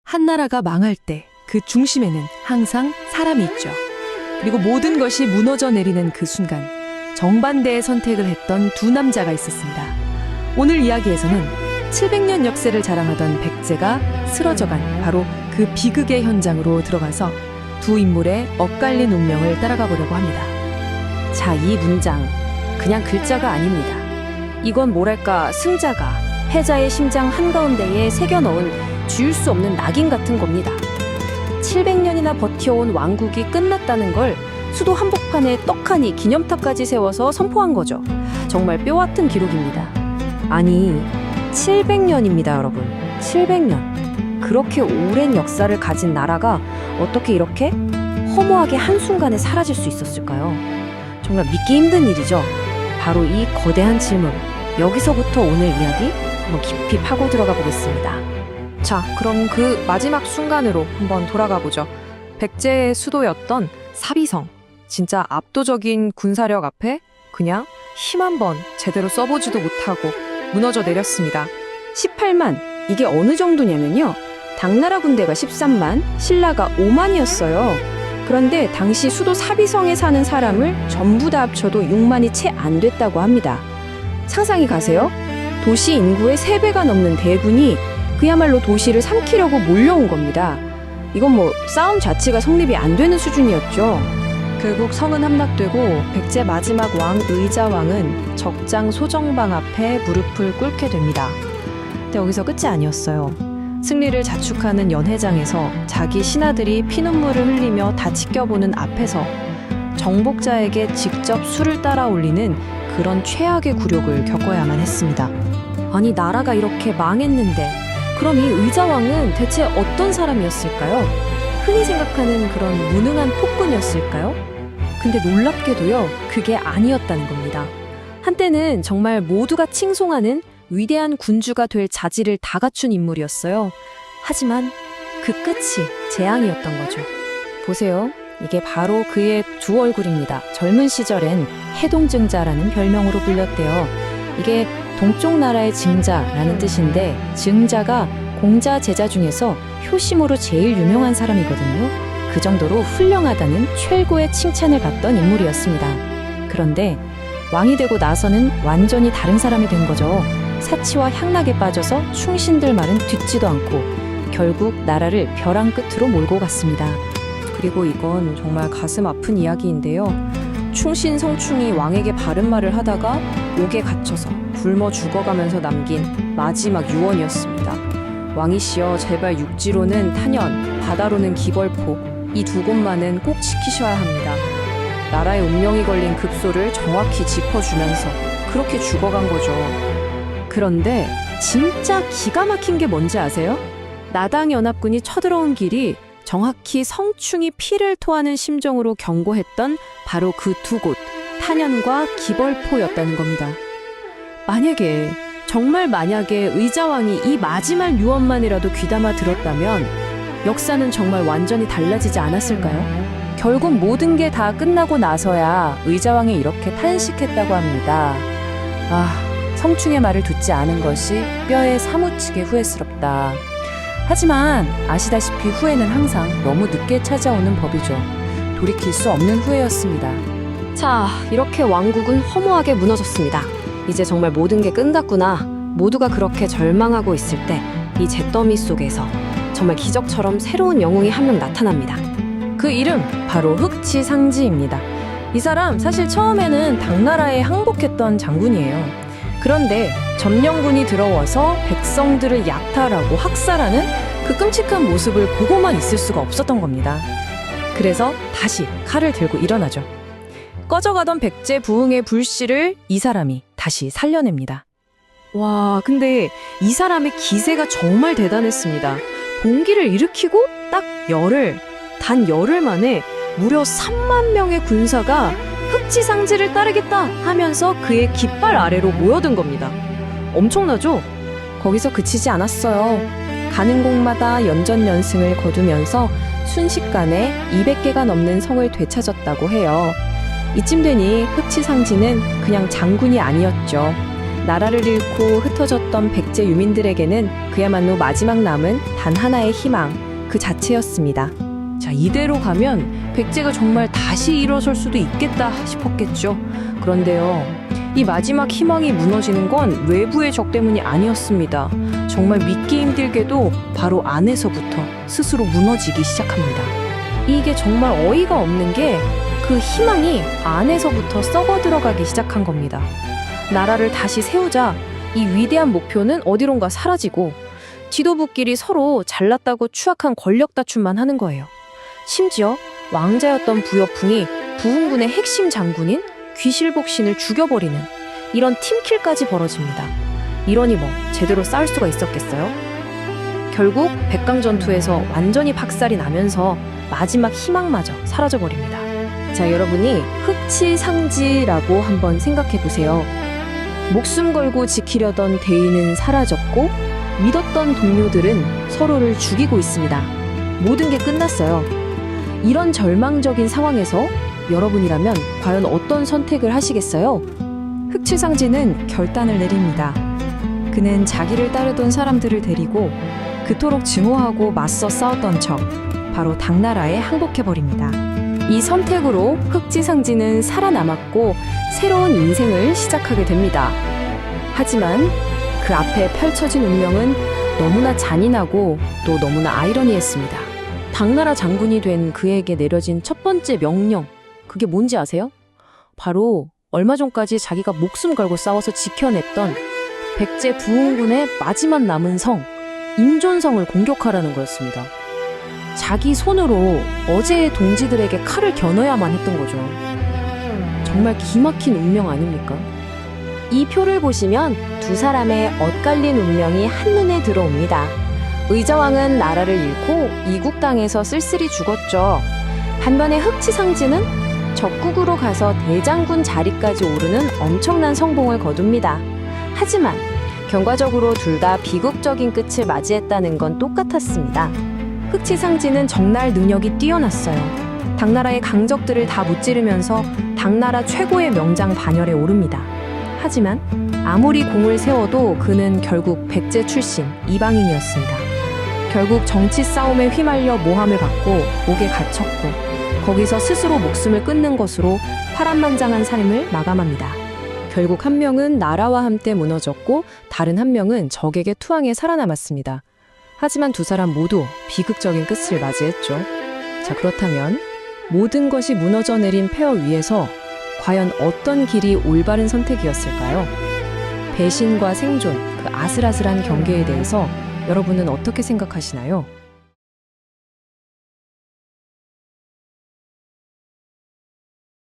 한 나라가 망할 때 그 중심에는 항상 사람이 있죠. 그리고 모든 것이 무너져 내리는 그 순간 정반대의 선택을 했던 두 남자가 있었습니다. 오늘 이야기에서는 700년 역사를 자랑하던 백제가 쓰러져간 바로 그 비극의 현장으로 들어가서 두 인물의 엇갈린 운명을 따라가 보려고 합니다. 자, 이 문장 그냥 글자가 아닙니다. 이건 뭐랄까 승자가 패자의 심장 한가운데에 새겨넣은 지울 수 없는 낙인 같은 겁니다. 700년이나 버텨온 왕국이 끝났다는 걸 수도 한복판에 떡하니 기념탑까지 세워서 선포한 거죠. 정말 뼈같은 기록입니다. 아니, 700년입니다, 여러분. 700년. 그렇게 오랜 역사를 가진 나라가 어떻게 이렇게 허무하게 한순간에 사라질 수 있었을까요? 정말 믿기 힘든 일이죠. 바로 이 거대한 질문. 여기서부터 오늘 이야기 한번 깊이 파고 들어가 보겠습니다. 자, 그럼 그 마지막 순간으로 한번 돌아가 보죠. 백제의 수도였던 사비성. 진짜 압도적인 군사력 앞에 그냥 힘 한 번 제대로 써보지도 못하고 무너져 내렸습니다. 18만. 이게 어느 정도냐면요. 당나라 군대가 13만, 신라가 5만이었어요. 그런데 당시 수도 사비성에 사는 사람을 전부 다 합쳐도 6만이 채 안 됐다고 합니다. 상상이 가세요? 도시 인구의 3배가 넘는 대군이 그야말로 도시를 삼키려고 몰려온 겁니다. 이건 뭐 싸움 자체가 성립이 안 되는 수준이었죠. 결국 성은 함락되고 백제 마지막 왕 의자왕은 적장 소정방 앞에 무릎을 꿇게 됩니다. 근데 여기서 끝이 아니었어요. 승리를 자축하는 연회장에서 자기 신하들이 피눈물을 흘리며 다 지켜보는 앞에서 정복자에게 직접 술을 따라 올리는 그런 최악의 굴욕을 겪어야만 했습니다. 아니, 나라가 이렇게 망했는데 그럼 이 의자왕은 대체 어떤 사람이었을까요? 흔히 생각하는 그런 무능한 폭군이었을까요? 근데 놀랍게도요, 그게 아니었다는 겁니다. 한때는 정말 모두가 칭송하는 위대한 군주가 될 자질을 다 갖춘 인물이었어요. 하지만 그 끝이 재앙이었던 거죠. 보세요. 이게 바로 그의 두 얼굴입니다. 젊은 시절엔 해동증자라는 별명으로 불렸대요. 이게 동쪽 나라의 증자라는 뜻인데 증자가 공자 제자 중에서 효심으로 제일 유명한 사람이거든요. 그 정도로 훌륭하다는 최고의 칭찬을 받던 인물이었습니다. 그런데 왕이 되고 나서는 완전히 다른 사람이 된 거죠. 사치와 향락에 빠져서 충신들 말은 듣지도 않고 결국 나라를 벼랑 끝으로 몰고 갔습니다. 그리고 이건 정말 가슴 아픈 이야기인데요. 충신 성충이 왕에게 바른 말을 하다가 옥에 갇혀서 굶어 죽어가면서 남긴 마지막 유언이었습니다. 왕이시여, 제발 육지로는 탄현, 바다로는 기벌포, 이 두 곳만은 꼭 지키셔야 합니다. 나라의 운명이 걸린 급소를 정확히 짚어주면서 그렇게 죽어간 거죠. 그런데 진짜 기가 막힌 게 뭔지 아세요? 나당 연합군이 쳐들어온 길이 정확히 성충이 피를 토하는 심정으로 경고했던 바로 그 두 곳, 탄현과 기벌포였다는 겁니다. 만약에 의자왕이 이 마지막 유언만이라도 귀담아 들었다면 역사는 정말 완전히 달라지지 않았을까요? 결국 모든 게 다 끝나고 나서야 의자왕이 이렇게 탄식했다고 합니다. 성충의 말을 듣지 않은 것이 뼈에 사무치게 후회스럽다. 하지만 아시다시피 후회는 항상 너무 늦게 찾아오는 법이죠. 돌이킬 수 없는 후회였습니다. 자, 이렇게 왕국은 허무하게 무너졌습니다. 이제 정말 모든 게 끝났구나. 모두가 그렇게 절망하고 있을 때 이 잿더미 속에서 정말 기적처럼 새로운 영웅이 한 명 나타납니다. 그 이름 바로 흑치상지입니다. 이 사람 사실 처음에는 당나라에 항복했던 장군이에요. 그런데 점령군이 들어와서 백성들을 약탈하고 학살하는 그 끔찍한 모습을 보고만 있을 수가 없었던 겁니다. 그래서 다시 칼을 들고 일어나죠. 꺼져가던 백제 부흥의 불씨를 이 사람이 다시 살려냅니다. 와, 근데 이 사람의 기세가 정말 대단했습니다. 봉기를 일으키고 단 열흘 만에 무려 3만 명의 군사가 흑치상지를 따르겠다 하면서 그의 깃발 아래로 모여든 겁니다. 엄청나죠? 거기서 그치지 않았어요. 가는 곳마다 연전연승을 거두면서 순식간에 200개가 넘는 성을 되찾았다고 해요. 이쯤 되니 흑치상지는 그냥 장군이 아니었죠. 나라를 잃고 흩어졌던 백제 유민들에게는 그야말로 마지막 남은 단 하나의 희망 그 자체였습니다. 자, 이대로 가면 백제가 정말 다시 일어설 수도 있겠다 싶었겠죠. 그런데요, 이 마지막 희망이 무너지는 건 외부의 적 때문이 아니었습니다. 정말 믿기 힘들게도 바로 안에서부터 스스로 무너지기 시작합니다. 이게 정말 어이가 없는 게 그 희망이 안에서부터 썩어 들어가기 시작한 겁니다. 나라를 다시 세우자 이 위대한 목표는 어디론가 사라지고 지도부끼리 서로 잘났다고 추악한 권력 다툼만 하는 거예요. 심지어 왕자였던 부여풍이 부흥군의 핵심 장군인 귀실복신을 죽여버리는 이런 팀킬까지 벌어집니다. 이러니 뭐 제대로 싸울 수가 있었겠어요? 결국 백강전투에서 완전히 박살이 나면서 마지막 희망마저 사라져버립니다. 자, 여러분이 흑치상지라고 한번 생각해 보세요. 목숨 걸고 지키려던 대의는 사라졌고 믿었던 동료들은 서로를 죽이고 있습니다. 모든 게 끝났어요. 이런 절망적인 상황에서 여러분이라면 과연 어떤 선택을 하시겠어요? 흑치상지는 결단을 내립니다. 그는 자기를 따르던 사람들을 데리고 그토록 증오하고 맞서 싸웠던 적, 바로 당나라에 항복해버립니다. 이 선택으로 흑지상지는 살아남았고 새로운 인생을 시작하게 됩니다. 하지만 그 앞에 펼쳐진 운명은 너무나 잔인하고 또 너무나 아이러니했습니다. 당나라 장군이 된 그에게 내려진 첫 번째 명령, 그게 뭔지 아세요? 바로 얼마 전까지 자기가 목숨 걸고 싸워서 지켜냈던 백제 부흥군의 마지막 남은 성, 임존성을 공격하라는 거였습니다. 자기 손으로 어제의 동지들에게 칼을 겨눠야만 했던 거죠. 정말 기막힌 운명 아닙니까? 이 표를 보시면 두 사람의 엇갈린 운명이 한눈에 들어옵니다. 의자왕은 나라를 잃고 이국 땅에서 쓸쓸히 죽었죠. 반면에 흑치상지는 적국으로 가서 대장군 자리까지 오르는 엄청난 성공을 거둡니다. 하지만 결과적으로 둘 다 비극적인 끝을 맞이했다는 건 똑같았습니다. 흑치상지는 정날 능력이 뛰어났어요. 당나라의 강적들을 다 무찌르면서 당나라 최고의 명장 반열에 오릅니다. 하지만 아무리 공을 세워도 그는 결국 백제 출신 이방인이었습니다. 결국 정치 싸움에 휘말려 모함을 받고 옥에 갇혔고 거기서 스스로 목숨을 끊는 것으로 파란만장한 삶을 마감합니다. 결국 한 명은 나라와 함께 무너졌고 다른 한 명은 적에게 투항해 살아남았습니다. 하지만 두 사람 모두 비극적인 끝을 맞이했죠. 자, 그렇다면 모든 것이 무너져 내린 폐허 위에서 과연 어떤 길이 올바른 선택이었을까요? 배신과 생존, 그 아슬아슬한 경계에 대해서 여러분은 어떻게 생각하시나요?